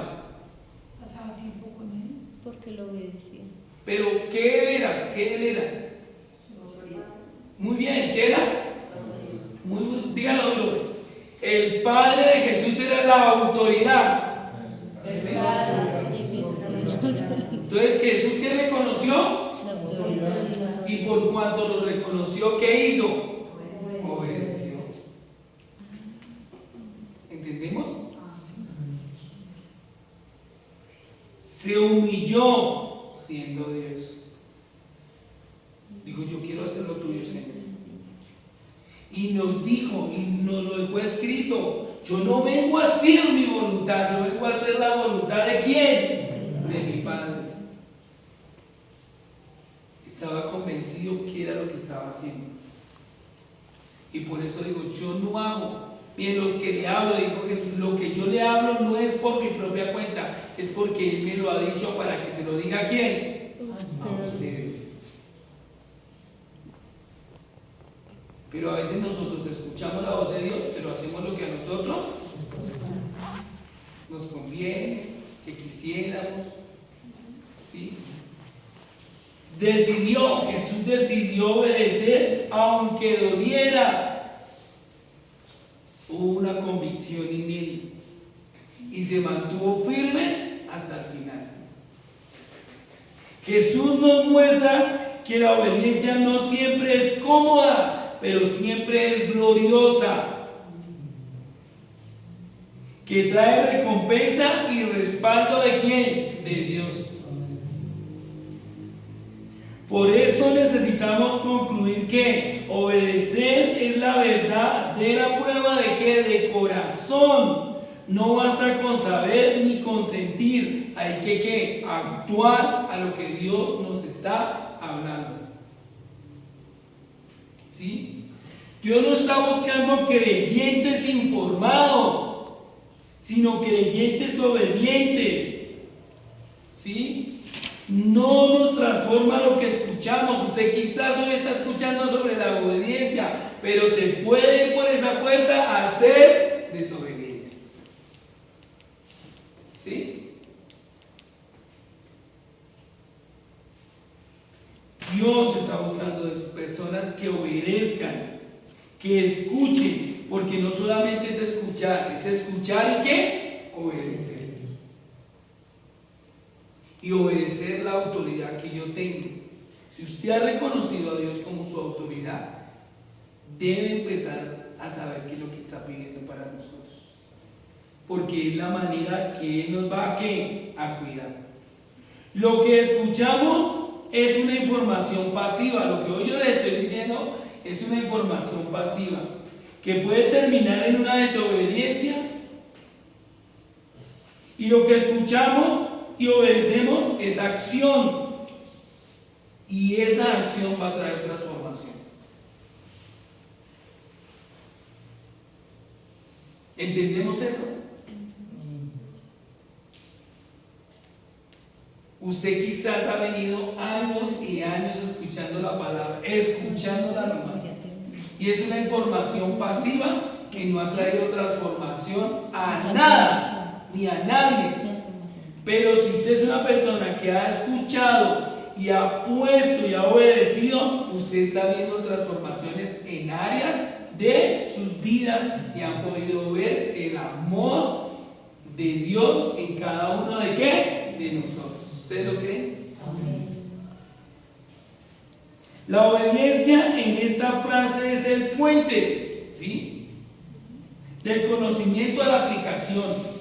Pasaba tiempo con él. Porque lo obedecía. Pero ¿qué él era? ¿Qué él era? Muy bien, ¿qué era? Díganlo duro. El padre de Jesús era la autoridad. ¿Sí? Entonces Jesús, ¿qué reconoció? La autoridad. Y por cuanto lo reconoció, ¿qué hizo? Obedeció. ¿Entendemos? Se humilló siendo Dios. Dijo, yo quiero hacer lo tuyo, Señor. y nos dijo y nos lo dejó escrito: yo no vengo a hacer mi voluntad, yo vengo a hacer la voluntad ¿de quién? De mi Padre. Estaba convencido que era lo que estaba haciendo. Y por eso digo, yo no hago. Miren, los que le hablo, dijo Jesús, lo que yo le hablo no es por mi propia cuenta, es porque Él me lo ha dicho para que se lo diga ¿a quién? A ustedes. Pero a veces nosotros escuchamos la voz de Dios, pero hacemos lo que a nosotros nos conviene, que quisiéramos. ¿Sí? Jesús decidió obedecer aunque doliera. Hubo una convicción en él y se mantuvo firme hasta el final. Jesús nos muestra que la obediencia no siempre es cómoda, pero siempre es gloriosa, que trae recompensa y respaldo ¿de quién? De Dios. Por eso necesitamos concluir que obedecer es la verdadera prueba de que de corazón. No basta con saber ni con sentir, hay que actuar a lo que Dios nos está hablando. ¿Sí? Dios no está buscando creyentes informados, sino creyentes obedientes. ¿Sí? No nos transforma lo que escuchamos. Usted quizás hoy está escuchando sobre la obediencia, pero se puede ir por esa puerta a ser desobediente. ¿Sí? Dios está buscando de personas que obedezcan, que escuchen, porque no solamente es escuchar y ¿qué? Obedecer. Y obedecer la autoridad que yo tengo. Si usted ha reconocido a Dios como su autoridad, debe empezar a saber qué es lo que está pidiendo para nosotros, porque es la manera que Él nos va a cuidar. Lo que escuchamos es una información pasiva. Lo que hoy yo les estoy diciendo es una información pasiva que puede terminar en una desobediencia, y lo que escuchamos y obedecemos es acción, y esa acción va a traer transformación. ¿Entendemos eso? Usted quizás ha venido años y años escuchando la palabra, escuchándola nomás, y es una información pasiva que no ha traído transformación a nada ni a nadie. Pero si usted es una persona que ha escuchado y ha puesto y ha obedecido, usted está viendo transformaciones en áreas de sus vidas y han podido ver el amor de Dios en cada uno de ¿qué? De nosotros. ¿Ustedes lo creen? Amén. La obediencia en esta frase es el puente, ¿sí?, del conocimiento a la aplicación,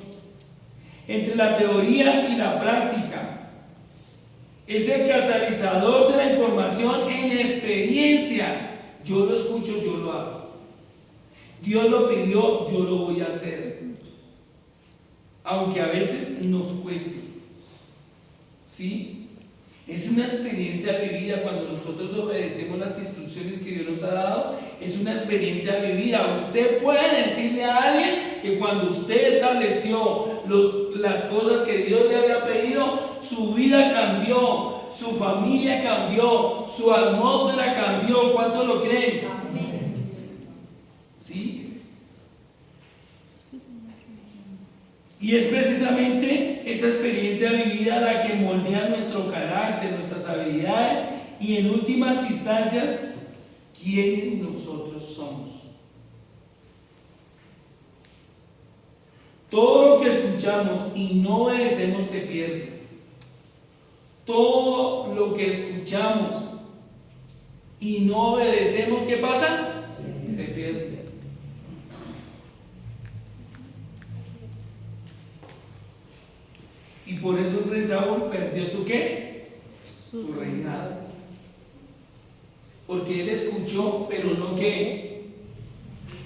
entre la teoría y la práctica. Es el catalizador de la información en experiencia. Yo lo escucho, yo lo hago. Dios lo pidió, yo lo voy a hacer. Aunque a veces nos cueste. ¿Sí? Es una experiencia vivida cuando nosotros obedecemos las instrucciones que Dios nos ha dado. Es una experiencia vivida. Usted puede decirle a alguien que cuando usted estableció las cosas que Dios le había pedido, su vida cambió, su familia cambió, su atmósfera cambió. ¿Cuántos lo creen? Amén. ¿Sí? Y es precisamente esa experiencia vivida la que moldea nuestro carácter, nuestras habilidades y en últimas instancias, quiénes nosotros somos. Todo lo que escuchamos y no obedecemos se pierde. Todo lo que escuchamos y no obedecemos, ¿qué pasa? Se pierde. Y por eso el rey Saúl perdió su ¿qué? Su reinado. Porque él escuchó, pero no ¿qué?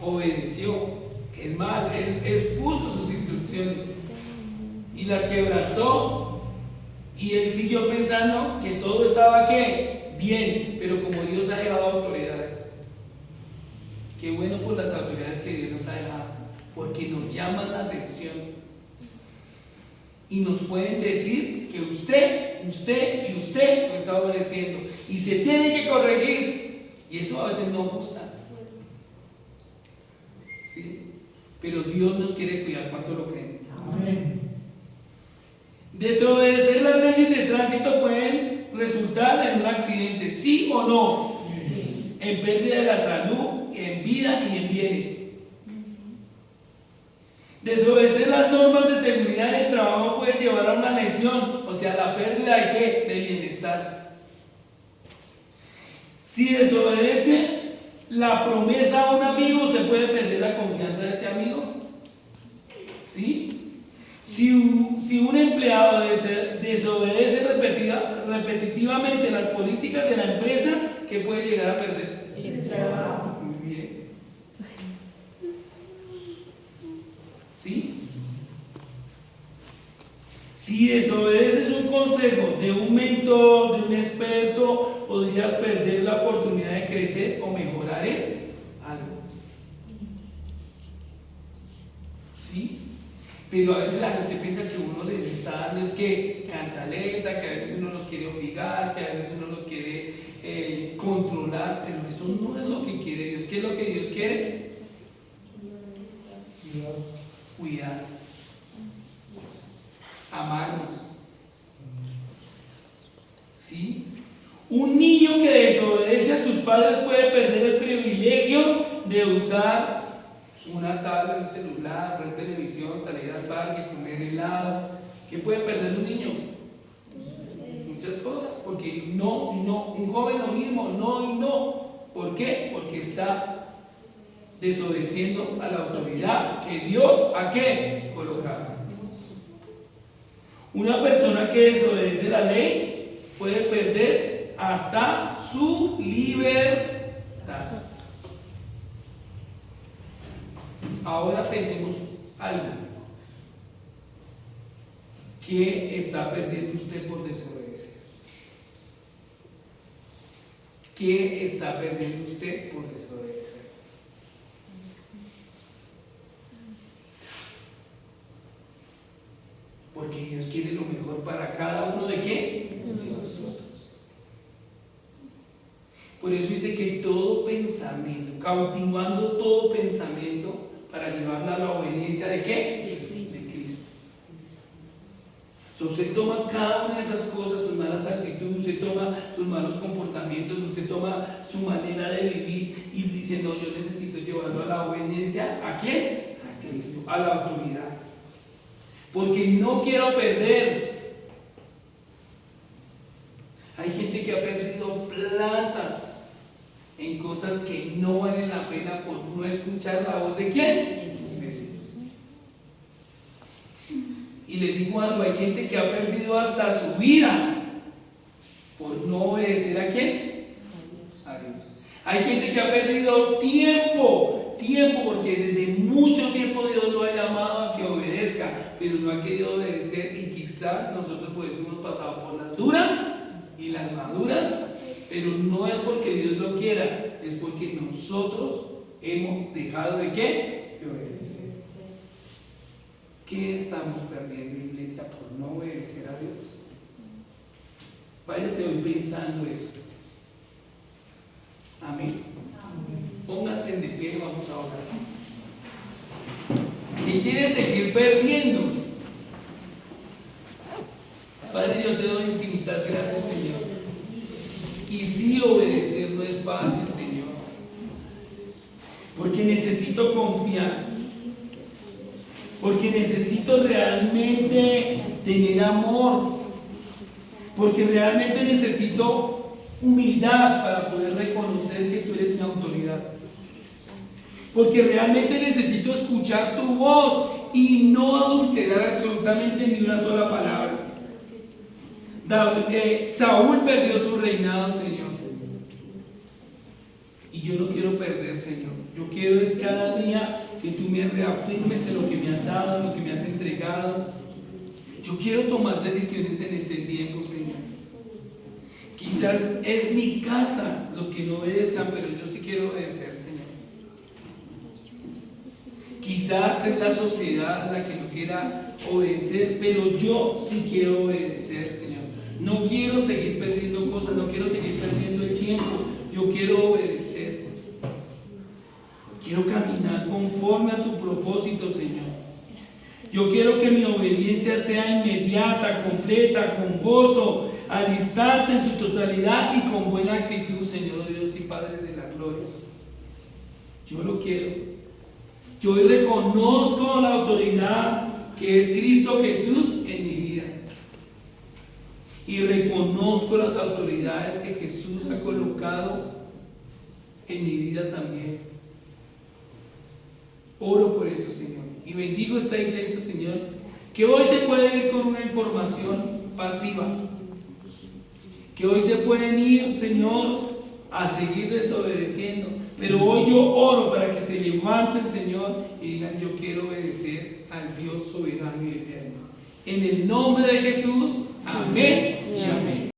obedeció, que es mal, él expuso sus instrucciones y las quebrantó, y él siguió pensando que todo estaba ¿qué? Bien, pero como Dios ha dejado autoridades, qué bueno por las autoridades que Dios nos ha dejado, porque nos llaman la atención y nos pueden decir que usted y usted lo está obedeciendo y se tiene que corregir, y eso a veces no gusta, ¿sí? Pero Dios nos quiere cuidar. ¿Cuánto lo creen? Amén. Desobedecer las leyes de tránsito pueden resultar en un accidente, ¿sí o no? Sí. En pérdida de la salud, en vida y en bienes. Desobedecer las normas de seguridad en el trabajo puede llevar a una lesión, o sea, la pérdida de ¿qué? De bienestar. Si desobedece la promesa a un amigo, usted puede perder la confianza de ese amigo, ¿sí? Si un empleado desobedece repetitivamente las políticas de la empresa, ¿qué puede llegar a perder? El trabajo. Muy bien. ¿Sí? Si desobedeces un consejo de un mentor, de un experto, podrías perder la oportunidad de crecer o mejorar en algo. ¿Sí? Pero a veces la gente piensa que uno les está dando es que cantaleta, que a veces uno los quiere obligar, que a veces uno los quiere controlar, pero eso no es lo que quiere Dios. ¿Qué es lo que Dios quiere? Cuidar, amarnos. ¿Sí? Un niño que desobedece a sus padres puede perder el privilegio de usar una tablet, un celular, ver televisión, salir al parque, comer helado. ¿Qué puede perder un niño? Muchas cosas, porque no y no. Un joven lo mismo, no y no. ¿Por qué? Porque está desobedeciendo a la autoridad que Dios ¿a qué? Colocado. Una persona que desobedece la ley puede perder hasta su libertad. Ahora pensemos algo. ¿Qué está perdiendo usted por desobedecer? ¿Qué está perdiendo usted por desobedecer? Porque Dios quiere lo mejor para cada uno de qué? De nosotros. Por eso dice que todo pensamiento, cautivando todo pensamiento para llevarla a la obediencia de qué? De Cristo. So, usted toma cada una de esas cosas, sus malas actitudes, usted toma sus malos comportamientos, usted toma su manera de vivir y dice, no, yo necesito llevarlo a la obediencia. ¿A quién? A Cristo, a la autoridad. Porque no quiero perder. Hay gente que ha perdido plata en cosas que no valen la pena por no escuchar la voz de quién? De Dios. Y les digo algo, hay gente que ha perdido hasta su vida por no obedecer ¿a quién? A Dios. Hay gente que ha perdido tiempo, porque desde mucho tiempo Dios lo ha llamado a que obedezca, pero no ha querido obedecer, y quizás nosotros pues hemos pasado por las duras y las maduras, pero no es porque Dios lo quiera, es porque nosotros hemos dejado de ¿qué? De obedecer. ¿Qué estamos perdiendo, iglesia, por no obedecer a Dios? Váyanse hoy pensando eso. Amén. Pónganse de pie, vamos a orar. ¿Qué quieres seguir perdiendo? Padre, yo te doy infinitas gracias, Señor. Y sí, obedecer no es fácil, Señor, porque necesito confiar, porque necesito realmente tener amor, porque realmente necesito humildad para poder reconocer que tú eres mi autoridad, porque realmente necesito escuchar tu voz y no adulterar absolutamente ni una sola palabra. Saúl perdió su reinado, Señor, y yo no quiero perder, Señor. Yo quiero es cada día que tú me reafirmes en lo que me has dado, en lo que me has entregado. Yo quiero tomar decisiones en este tiempo, Señor. Quizás es mi casa los que no obedezcan, pero yo sí quiero obedecer, Señor. Quizás es la sociedad la que no quiera obedecer, pero yo sí quiero obedecer, Señor. No quiero seguir perdiendo cosas, no quiero seguir perdiendo el tiempo. Yo quiero obedecer. Quiero caminar conforme a tu propósito, Señor. Yo quiero que mi obediencia sea inmediata, completa, con gozo, al instante en su totalidad y con buena actitud, Señor Dios y Padre de la gloria. Yo lo quiero. Yo reconozco la autoridad que es Cristo Jesús en mi vida. Y reconozco las autoridades que Jesús ha colocado en mi vida también. Oro por eso, Señor. Y bendigo esta iglesia, Señor, que hoy se puede ir con una información pasiva. Que hoy se pueden ir, Señor, a seguir desobedeciendo. Pero hoy yo oro para que se levanten, Señor, y digan: yo quiero obedecer al Dios soberano y eterno. En el nombre de Jesús, amén y amén.